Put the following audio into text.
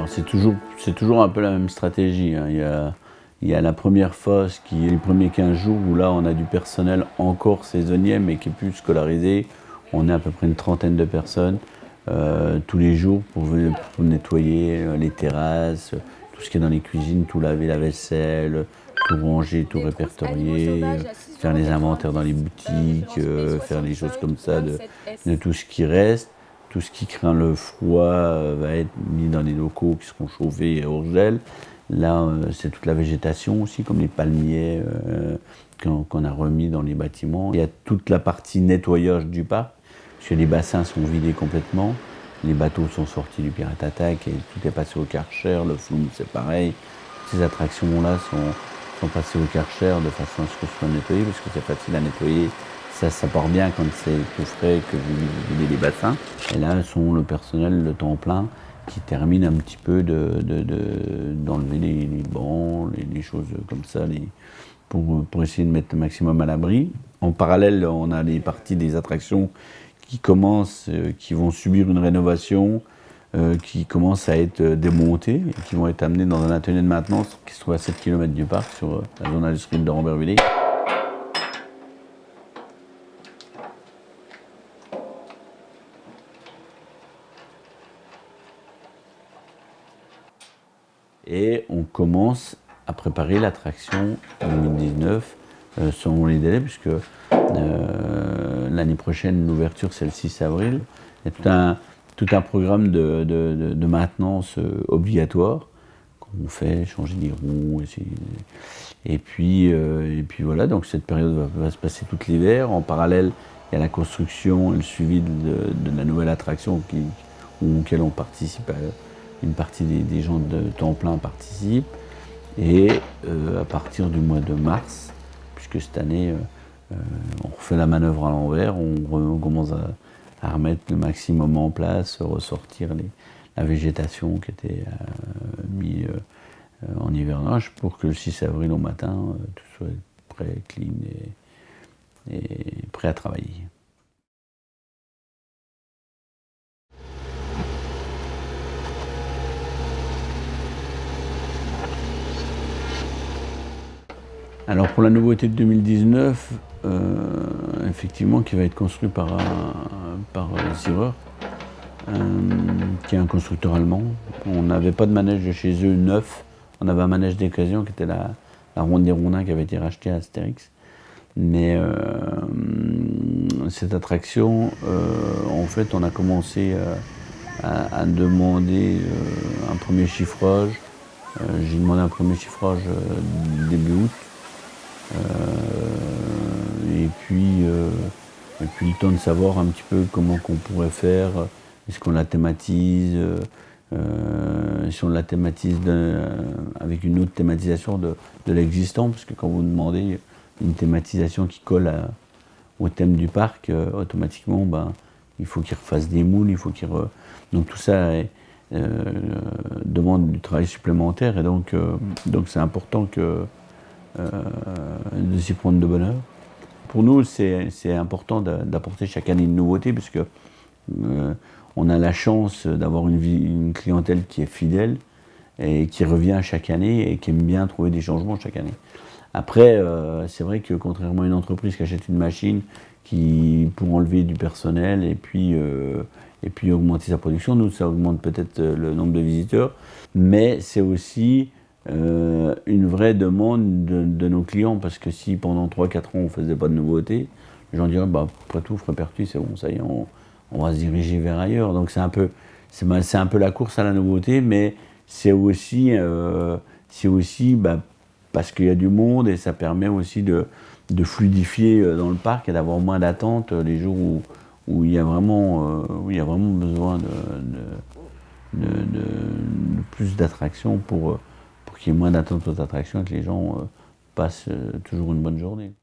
Alors c'est toujours un peu la même stratégie, hein. Il y a la première phase qui est les premiers 15 jours où là on a du personnel encore saisonnier mais qui est plus scolarisé. On est à peu près une trentaine de personnes tous les jours pour nettoyer les terrasses, tout ce qui est dans les cuisines, tout laver la vaisselle, tout ranger, tout répertorier, faire les inventaires dans les boutiques, faire les choses comme ça de tout ce qui reste. Tout ce qui craint le froid va être mis dans les locaux qui seront chauffés au gel. Là, c'est toute la végétation aussi, comme les palmiers qu'on a remis dans les bâtiments. Il y a toute la partie nettoyage du parc, parce que les bassins sont vidés complètement. Les bateaux sont sortis du Pirate Attack et tout est passé au Karcher. Le Flume, c'est pareil. Ces attractions-là sont passées au Karcher de façon à ce que ce soit nettoyé, parce que c'est facile à nettoyer. Ça part bien quand c'est tout frais, que vous videz les bassins. Et là, sont le personnel, le temps plein, qui termine un petit peu d'enlever les bancs, les choses comme ça, pour essayer de mettre le maximum à l'abri. En parallèle, on a les parties des attractions qui commencent, qui vont subir une rénovation, qui commencent à être démontées et qui vont être amenées dans un atelier de maintenance qui se trouve à 7 km du parc, sur la zone industrielle de Rambervillers. Et on commence à préparer l'attraction 2019 selon les délais, puisque l'année prochaine, l'ouverture, c'est le 6 avril. Il y a tout un programme de maintenance obligatoire qu'on fait, changer les roues. Et puis voilà, donc cette période va se passer tout l'hiver. En parallèle, il y a la construction et le suivi de la nouvelle attraction auquel on participe. Une partie des gens de temps plein participent. Et à partir du mois de mars, puisque cette année, on refait la manœuvre à l'envers, on commence à remettre le maximum en place, ressortir la végétation qui était mise en hivernage pour que le 6 avril au matin, tout soit prêt, clean et prêt à travailler. Alors pour la nouveauté de 2019, effectivement, qui va être construit par Zierer, qui est un constructeur allemand. On n'avait pas de manège de chez eux neuf, on avait un manège d'occasion qui était la Ronde des Rondins qui avait été rachetée à Astérix. Mais cette attraction, en fait, on a commencé à demander un premier chiffrage. J'ai demandé un premier chiffrage début août. Et puis le temps de savoir un petit peu comment qu'on pourrait faire, est-ce qu'on la thématise, si on la thématise avec une autre thématisation de l'existant, parce que quand vous demandez une thématisation qui colle au thème du parc, automatiquement il faut qu'il refasse des moules, donc tout ça demande du travail supplémentaire, et donc c'est important de s'y prendre de bonne heure. Pour nous, c'est important d'apporter chaque année une nouveauté, parce que on a la chance d'avoir une clientèle qui est fidèle et qui revient chaque année et qui aime bien trouver des changements chaque année. Après, c'est vrai que contrairement à une entreprise qui achète une machine pour enlever du personnel et puis augmenter sa production, nous, ça augmente peut-être le nombre de visiteurs, mais c'est aussi une vraie demande de nos clients, parce que si pendant 3-4 ans on ne faisait pas de nouveautés, les gens diraient après tout, Frépertuis, c'est bon, ça y est, on va se diriger vers ailleurs. Donc c'est un peu la course à la nouveauté, mais c'est aussi parce qu'il y a du monde, et ça permet aussi de fluidifier dans le parc et d'avoir moins d'attente les jours où il y a vraiment besoin de plus d'attractions pour qu'il y ait moins d'attente aux attractions et que les gens passent toujours une bonne journée.